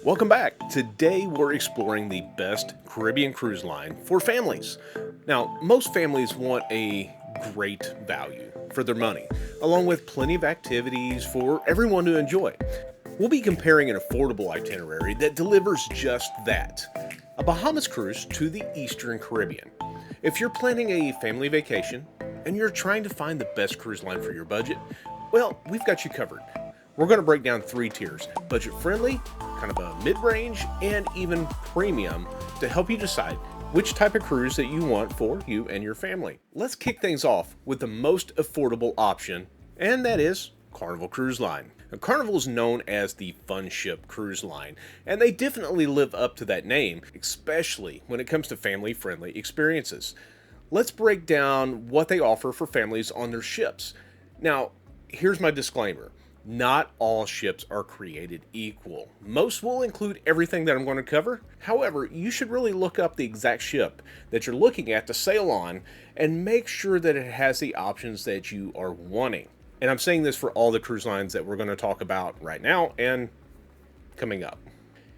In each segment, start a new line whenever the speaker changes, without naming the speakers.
Welcome back. Today we're exploring the best Caribbean cruise line for families. Now, most families want a great value for their money, along with plenty of activities for everyone to enjoy. We'll be comparing an affordable itinerary that delivers just that, a Bahamas cruise to the Eastern Caribbean. If you're planning a family vacation and you're trying to find the best cruise line for your budget, well, we've got you covered. We're going to break down three tiers: budget friendly, kind of a mid range, and even premium to help you decide which type of cruise that you want for you and your family. Let's kick things off with the most affordable option, and that is Carnival Cruise Line. Now, Carnival is known as the fun ship cruise line, and they definitely live up to that name, especially when it comes to family friendly experiences. Let's break down what they offer for families on their ships. Now, here's my disclaimer. Not all ships are created equal. Most will include everything that I'm going to cover. However, you should really look up the exact ship that you're looking at to sail on and make sure that it has the options that you are wanting. And I'm saying this for all the cruise lines that we're going to talk about right now and coming up.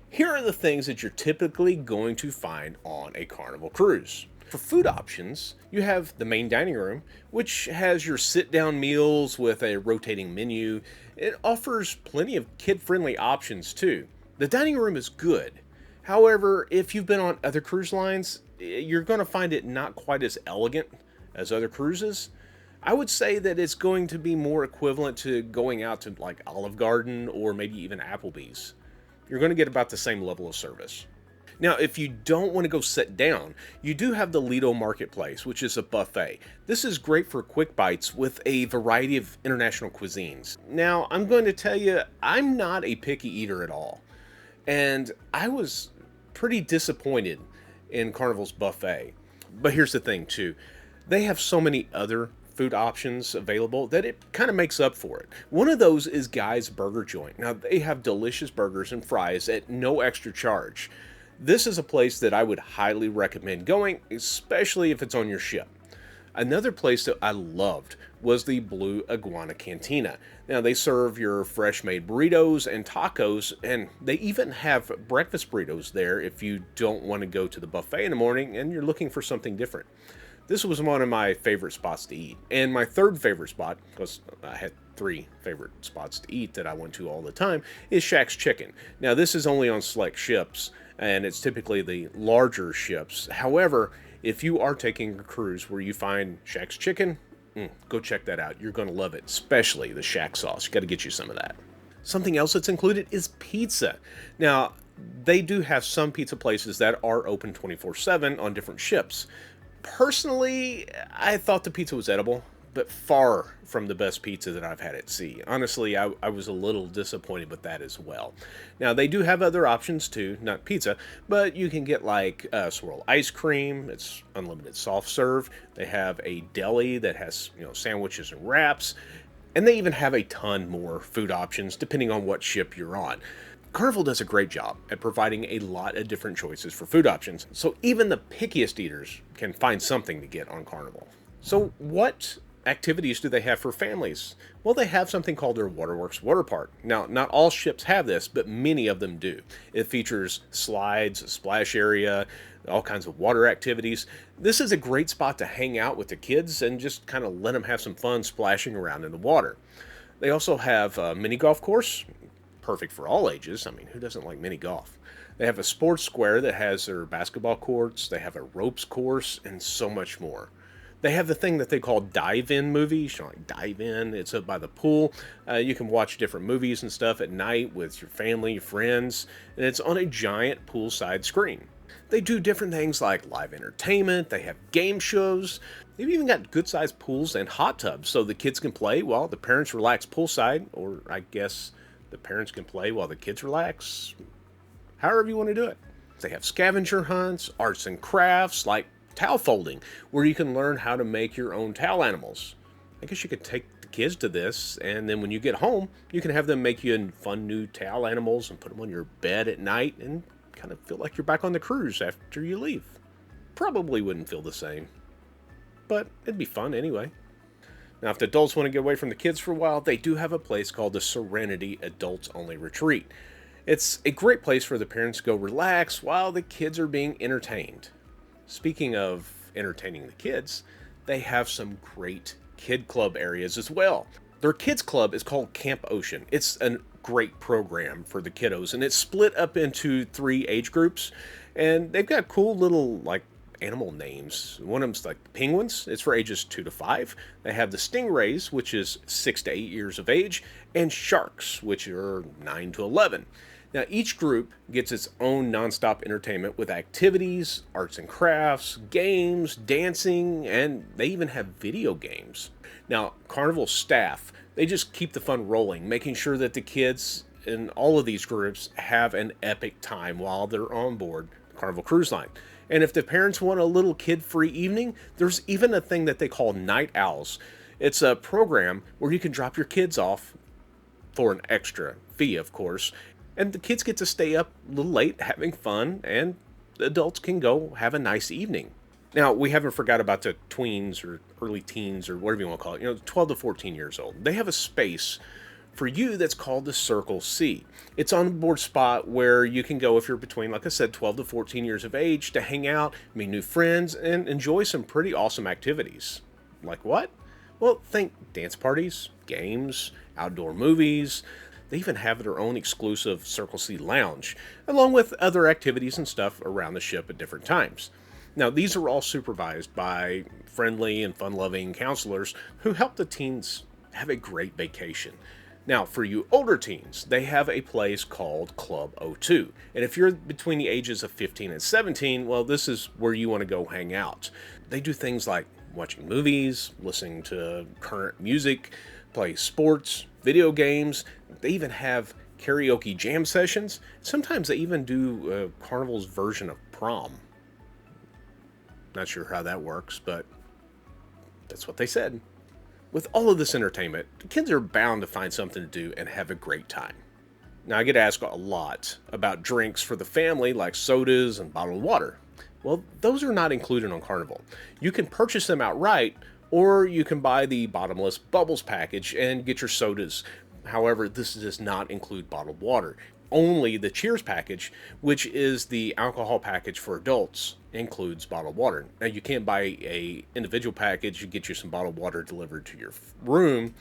Here are the things that you're typically going to find on a Carnival cruise. For food options, you have the main dining room, which has your sit-down meals with a rotating menu. It offers plenty of kid-friendly options too. The dining room is good. However, if you've been on other cruise lines, you're going to find it not quite as elegant as other cruises. I would say that it's going to be more equivalent to going out to like Olive Garden or maybe even Applebee's. You're going to get about the same level of service. Now, if you don't want to go sit down, you do have the Lido Marketplace, which is a buffet. This is great for quick bites with a variety of international cuisines. Now, I'm going to tell you, I'm not a picky eater at all. And I was pretty disappointed in Carnival's buffet. But here's the thing, too. They have so many other food options available that it kind of makes up for it. One of those is Guy's Burger Joint. Now, they have delicious burgers and fries at no extra charge. This is a place that I would highly recommend going, especially if it's on your ship. Another place that I loved was the Blue Iguana Cantina. Now, they serve your fresh made burritos and tacos, and they even have breakfast burritos there if you don't want to go to the buffet in the morning and you're looking for something different. This was one of my favorite spots to eat. And my third favorite spot, because I had three favorite spots to eat that I went to all the time, is Shaq's Chicken. Now, this is only on select ships, and it's typically the larger ships. However, if you are taking a cruise where you find Shaq's Chicken, go check that out. You're going to love it, especially the Shaq sauce. You got to get you some of that. Something else that's included is pizza. Now, they do have some pizza places that are open 24/7 on different ships. Personally, I thought the pizza was edible, but far from the best pizza that I've had at sea. Honestly, I was a little disappointed with that as well. Now, they do have other options too, not pizza, but you can get like swirl ice cream. It's unlimited soft serve. They have a deli that has, sandwiches and wraps, and they even have a ton more food options depending on what ship you're on. Carnival does a great job at providing a lot of different choices for food options, so even the pickiest eaters can find something to get on Carnival. So what activities do they have for families? Well, they have something called their Waterworks Water Park. Now, not all ships have this, but many of them do. It features slides, a splash area, all kinds of water activities. This is a great spot to hang out with the kids and just kind of let them have some fun splashing around in the water. They also have a mini golf course, perfect for all ages. I mean, who doesn't like mini golf? They have a sports square that has their basketball courts. They have a ropes course and so much more. They have the thing that they call dive-in movies. You know, like dive in. It's up by the pool. You can watch different movies and stuff at night with your family, your friends, and it's on a giant poolside screen. They do different things like live entertainment. They have game shows. They've even got good-sized pools and hot tubs so the kids can play while the parents relax poolside, or I guess the parents can play while the kids relax. However you want to do it. They have scavenger hunts, arts and crafts like towel folding, where you can learn how to make your own towel animals. I guess you could take the kids to this, and then when you get home, you can have them make you fun new towel animals and put them on your bed at night and kind of feel like you're back on the cruise after you leave. Probably wouldn't feel the same, but it'd be fun anyway. Now, if the adults want to get away from the kids for a while, they do have a place called the Serenity Adults Only Retreat. It's a great place for the parents to go relax while the kids are being entertained. Speaking of entertaining the kids, they have some great kid club areas as well. Their kids club is called Camp Ocean. It's a great program for the kiddos, and it's split up into 3 age groups. And they've got cool little like animal names. One of them's like penguins. It's for ages 2 to 5. They have the stingrays, which is 6 to 8 years of age, and sharks, which are 9 to 11. Now, each group gets its own nonstop entertainment with activities, arts and crafts, games, dancing, and they even have video games. Now, Carnival staff, they just keep the fun rolling, making sure that the kids in all of these groups have an epic time while they're on board the Carnival Cruise Line. And if the parents want a little kid-free evening, there's even a thing that they call Night Owls. It's a program where you can drop your kids off for an extra fee, of course, and the kids get to stay up a little late having fun, and the adults can go have a nice evening. Now, we haven't forgot about the tweens or early teens or whatever you want to call it, 12 to 14 years old. They have a space for you that's called the Circle C. It's on board spot where you can go if you're between, like I said, 12 to 14 years of age to hang out, meet new friends, and enjoy some pretty awesome activities. Like what? Well, think dance parties, games, outdoor movies. They even have their own exclusive Circle C lounge, along with other activities and stuff around the ship at different times. Now, these are all supervised by friendly and fun-loving counselors who help the teens have a great vacation. Now, for you older teens, they have a place called Club O2. And if you're between the ages of 15 and 17, well, this is where you want to go hang out. They do things like watching movies, listening to current music, play sports, video games. They even have karaoke jam sessions. Sometimes they even do Carnival's version of prom. Not sure how that works, but that's what they said. With all of this entertainment, the kids are bound to find something to do and have a great time. Now, I get asked a lot about drinks for the family, like sodas and bottled water. Well, those are not included on Carnival. You can purchase them outright, or you can buy the bottomless bubbles package and get your sodas. However, this does not include bottled water. Only the Cheers package, which is the alcohol package for adults, includes bottled water. Now, you can't buy a individual package. You get you some bottled water delivered to your room,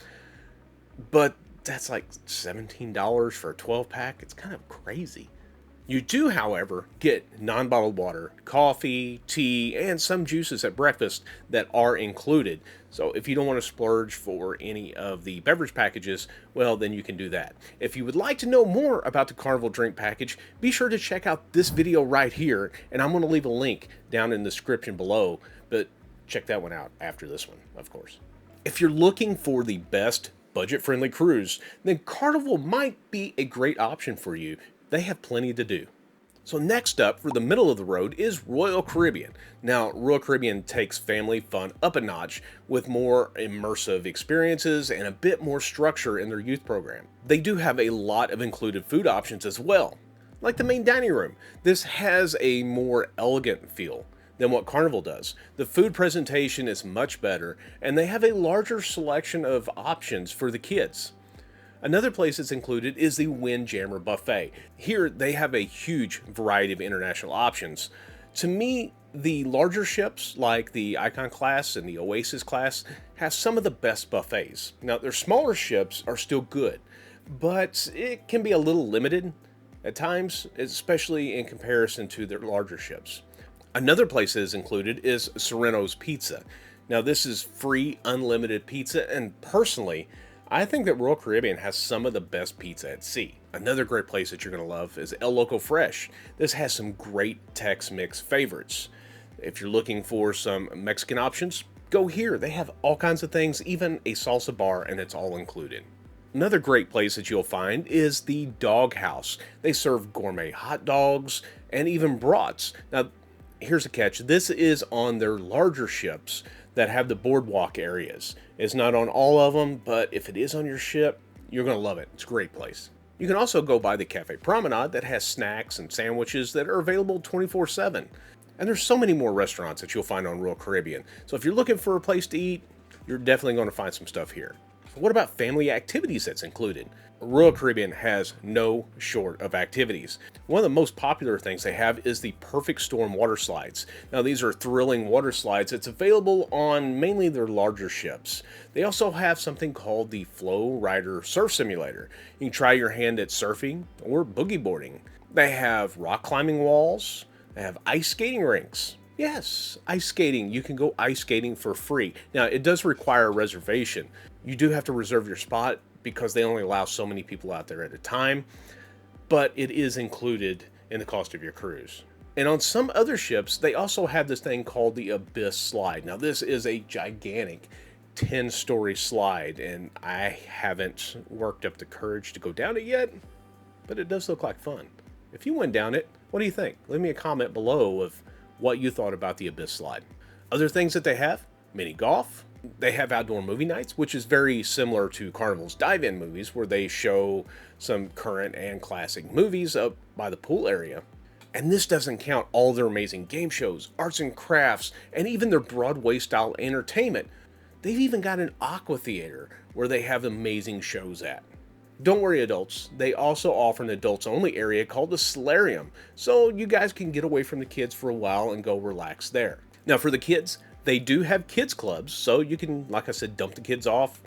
but that's like $17 for a 12-pack. It's kind of crazy. You do, however, get non-bottled water, coffee, tea, and some juices at breakfast that are included. So if you don't want to splurge for any of the beverage packages, well, then you can do that. If you would like to know more about the Carnival drink package, be sure to check out this video right here, and I'm going to leave a link down in the description below, but check that one out after this one, of course. If you're looking for the best budget-friendly cruise, then Carnival might be a great option for you. They have plenty to do. So next up, for the middle of the road, is Royal Caribbean. Now, Royal Caribbean takes family fun up a notch with more immersive experiences and a bit more structure in their youth program. They do have a lot of included food options as well. Like the main dining room, this has a more elegant feel than what Carnival does. The food presentation is much better, and they have a larger selection of options for the kids. Another place that's included is the Windjammer Buffet. Here, they have a huge variety of international options. To me, the larger ships, like the Icon class and the Oasis class, have some of the best buffets. Now, their smaller ships are still good, but it can be a little limited at times, especially in comparison to their larger ships. Another place that is included is Sereno's Pizza. Now, this is free, unlimited pizza, and personally, I think that Royal Caribbean has some of the best pizza at sea. Another great place that you're going to love is El Loco Fresh. This has some great Tex-Mex favorites. If you're looking for some Mexican options, go here. They have all kinds of things, even a salsa bar, and it's all included. Another great place that you'll find is the Dog House. They serve gourmet hot dogs and even brats. Now, here's a catch. This is on their larger ships that have the boardwalk areas. It's not on all of them, but if it is on your ship, you're going to love it. It's a great place. You can also go by the Cafe Promenade that has snacks and sandwiches that are available 24/7. And there's so many more restaurants that you'll find on Royal Caribbean. So if you're looking for a place to eat, you're definitely going to find some stuff here. So what about family activities that's included? Royal Caribbean has no short of activities. One of the most popular things they have is the Perfect Storm water slides. Now, these are thrilling water slides that's available on mainly their larger ships. They also have something called the Flow Rider Surf Simulator. You can try your hand at surfing or boogie boarding. They have rock climbing walls. They have ice skating rinks. Yes, ice skating. You can go ice skating for free. Now, it does require a reservation. You do have to reserve your spot because they only allow so many people out there at a time, but it is included in the cost of your cruise. And on some other ships, they also have this thing called the Abyss Slide. Now, this is a gigantic 10-story slide, and I haven't worked up the courage to go down it yet, but it does look like fun. If you went down it, what do you think? Leave me a comment below of what you thought about the Abyss Slide. Other things that they have: mini golf. They have outdoor movie nights, which is very similar to Carnival's dive-in movies, where they show some current and classic movies up by the pool area. And this doesn't count all their amazing game shows, arts and crafts, and even their Broadway-style entertainment. They've even got an aqua theater where they have amazing shows at. Don't worry, adults. They also offer an adults-only area called the Solarium, so you guys can get away from the kids for a while and go relax there. Now, for the kids, they do have kids clubs, so you can, like I said, dump the kids off,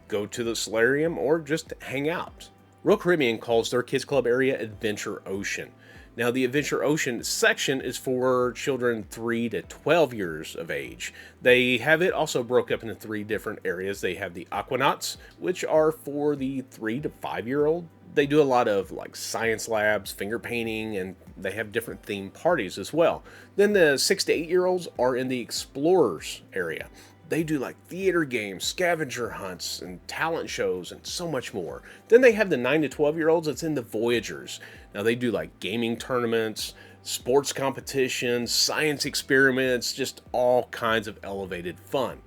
go to the solarium, or just hang out. Royal Caribbean calls their kids club area Adventure Ocean. Now, the Adventure Ocean section is for children 3 to 12 years of age. They have it also broke up into 3 different areas. They have the Aquanauts, which are for the 3 to 5-year-old. They do a lot of like science labs, finger painting, and they have different theme parties as well. Then the 6 to 8-year-olds are in the Explorers area. They do like theater games, scavenger hunts, and talent shows, and so much more. Then they have the 9 to 12-year-olds that's in the Voyagers. Now they do like gaming tournaments, sports competitions, science experiments, just all kinds of elevated fun.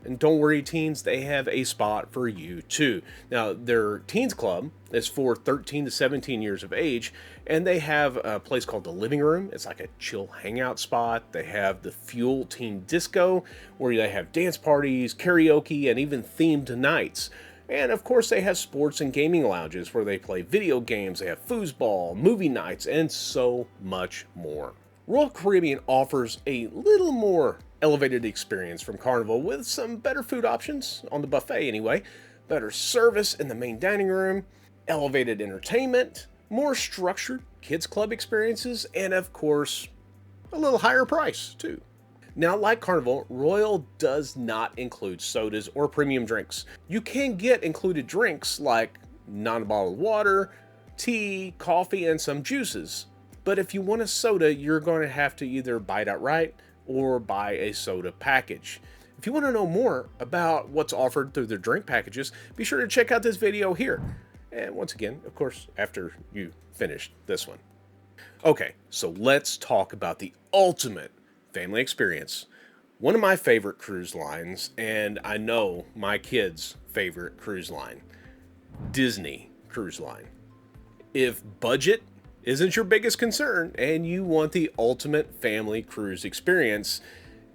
And don't worry, teens, they have a spot for you too. Now, their teens club is for 13 to 17 years of age, and they have a place called the Living Room. It's like a chill hangout spot. They have the Fuel Teen Disco, where they have dance parties, karaoke, and even themed nights. And of course, they have sports and gaming lounges where they play video games. They have foosball, movie nights, and so much more. Royal Caribbean offers a little more elevated experience from Carnival with some better food options on the buffet anyway, better service in the main dining room, elevated entertainment, more structured kids club experiences, and of course, a little higher price too. Now, like Carnival, Royal does not include sodas or premium drinks. You can get included drinks like non-bottled water, tea, coffee, and some juices. But if you want a soda, you're going to have to either buy it outright or buy a soda package. If you want to know more about what's offered through their drink packages, be sure to check out this video here. And once again, of course, after you finish this one. Okay, so let's talk about the ultimate family experience. One of my favorite cruise lines, and I know my kids' favorite cruise line, Disney Cruise Line. If budget isn't your biggest concern and you want the ultimate family cruise experience,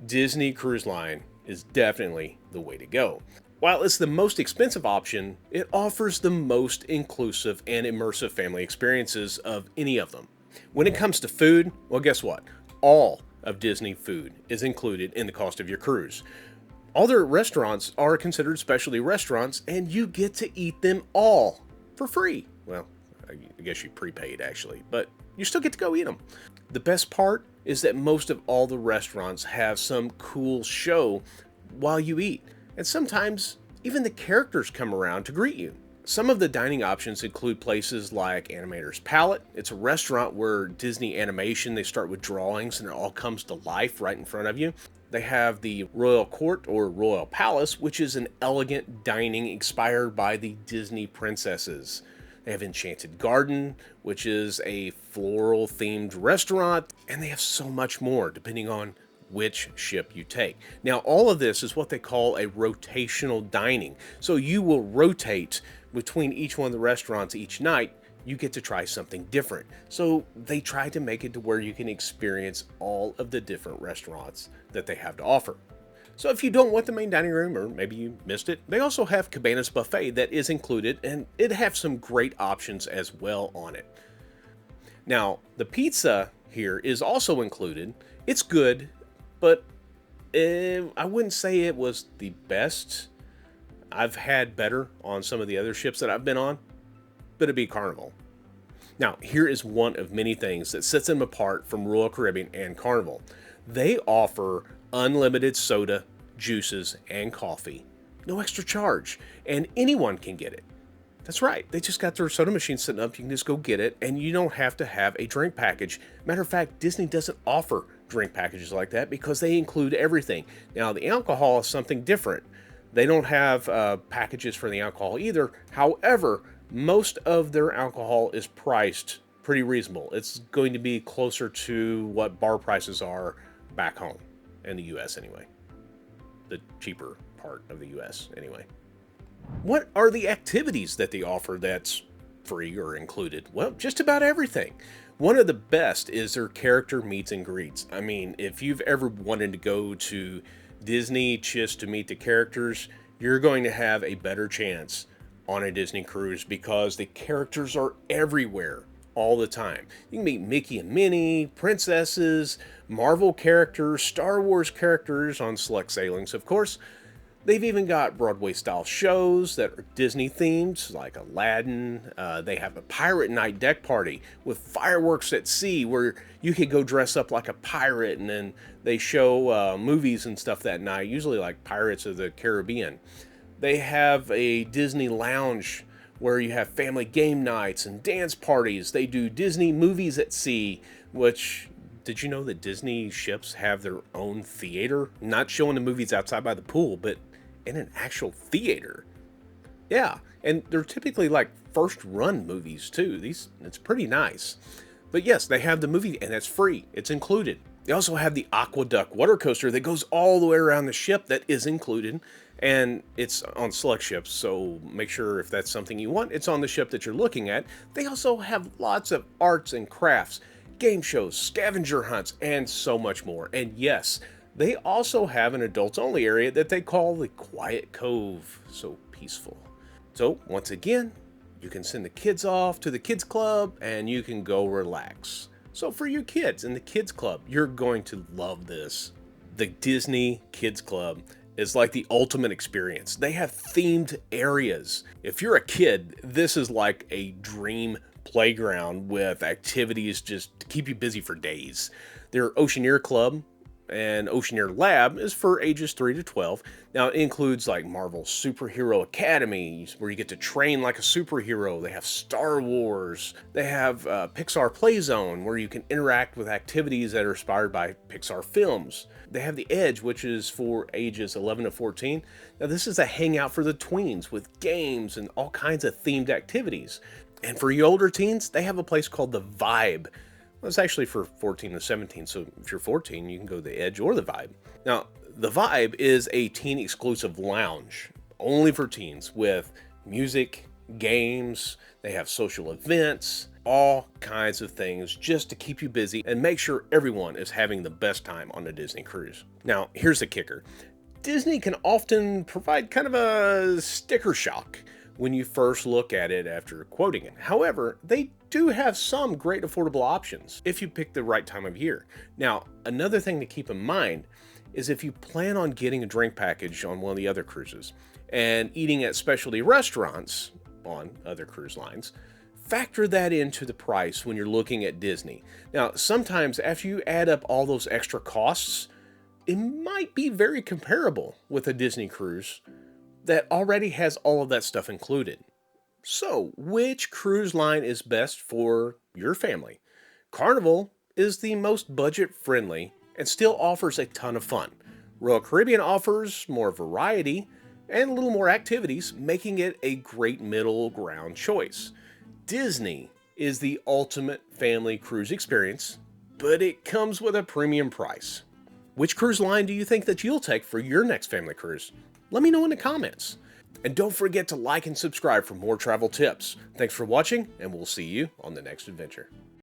Disney Cruise Line is definitely the way to go. While it's the most expensive option, it offers the most inclusive and immersive family experiences of any of them. When it comes to food, well, guess what? All of Disney food is included in the cost of your cruise. All their restaurants are considered specialty restaurants, and you get to eat them all for free. Well, I guess you prepaid actually, but you still get to go eat them. The best part is that most of all the restaurants have some cool show while you eat, and sometimes even the characters come around to greet you. Some of the dining options include places like Animator's Palette. It's a restaurant where Disney animation, they start with drawings and it all comes to life right in front of you. They have the Royal Court or Royal Palace, which is an elegant dining inspired by the Disney princesses. They have Enchanted Garden, which is a floral themed restaurant, and they have so much more depending on which ship you take. Now, all of this is what they call a rotational dining. So you will rotate between each one of the restaurants each night. You get to try something different. So they try to make it to where you can experience all of the different restaurants that they have to offer. So if you don't want the main dining room, or maybe you missed it, they also have Cabana's Buffet that is included, and it has some great options as well on it. Now, the pizza here is also included. It's good, but I wouldn't say it was the best. I've had better on some of the other ships that I've been on, but it'd be Carnival. Now, here is one of many things that sets them apart from Royal Caribbean and Carnival. They offer unlimited soda, juices, and coffee. No extra charge, and anyone can get it. That's right, they just got their soda machine sitting up. You can just go get it, and you don't have to have a drink package. Matter of fact, Disney doesn't offer drink packages like that because they include everything. Now, the alcohol is something different. They don't have packages for the alcohol either. However, most of their alcohol is priced pretty reasonable. It's going to be closer to what bar prices are back home in the US anyway. The cheaper part of the US anyway. What are the activities that they offer that's free or included? Well, just about everything. One of the best is their character meets and greets. I mean, if you've ever wanted to go to Disney just to meet the characters, you're going to have a better chance on a Disney cruise because the characters are everywhere all the time. You can meet Mickey and Minnie, princesses, Marvel characters, Star Wars characters on select sailings, of course. They've even got Broadway-style shows that are Disney-themed, like Aladdin. They have a pirate night deck party with fireworks at sea where you could go dress up like a pirate, and then they show movies and stuff that night, usually like Pirates of the Caribbean. They have a Disney lounge where you have family game nights and dance parties. They do Disney movies at sea, which... Did you know that Disney ships have their own theater? Not showing the movies outside by the pool, but in an actual theater. Yeah, and they're typically like first run movies too. It's pretty nice. But yes, they have the movie, and that's free. It's included. They also have the Aqueduct water coaster that goes all the way around the ship. That is included, and it's on select ships, so make sure if that's something you want, it's on the ship that you're looking at. They also have lots of arts and crafts, game shows, scavenger hunts, and so much more. And yes, they also have an adults-only area that they call the Quiet Cove. So peaceful. So once again, you can send the kids off to the kids club and you can go relax. So for you kids in the kids club, you're going to love this. The Disney Kids Club is like the ultimate experience. They have themed areas. If you're a kid, this is like a dream playground with activities just to keep you busy for days. Their Oceaneer Club and Oceaneer Lab is for ages 3 to 12. Now it includes like Marvel Superhero Academy, where you get to train like a superhero. They have Star Wars. They have Pixar Play Zone, where you can interact with activities that are inspired by Pixar films. They have the Edge, which is for ages 11 to 14. Now this is a hangout for the tweens with games and all kinds of themed activities. And for you older teens, they have a place called the Vibe. Well, it's actually for 14 to 17, so if you're 14, you can go to the Edge or the Vibe. Now, the Vibe is a teen-exclusive lounge, only for teens, with music, games, they have social events, all kinds of things just to keep you busy and make sure everyone is having the best time on a Disney cruise. Now, here's the kicker. Disney can often provide kind of a sticker shock when you first look at it after quoting it. However, they do have some great affordable options if you pick the right time of year. Now, another thing to keep in mind is if you plan on getting a drink package on one of the other cruises and eating at specialty restaurants on other cruise lines, factor that into the price when you're looking at Disney. Now, sometimes after you add up all those extra costs, it might be very comparable with a Disney cruise that already has all of that stuff included. So, which cruise line is best for your family? Carnival is the most budget-friendly and still offers a ton of fun. Royal Caribbean offers more variety and a little more activities, making it a great middle ground choice. Disney is the ultimate family cruise experience, but it comes with a premium price. Which cruise line do you think that you'll take for your next family cruise? Let me know in the comments. And don't forget to like and subscribe for more travel tips. Thanks for watching, and we'll see you on the next adventure.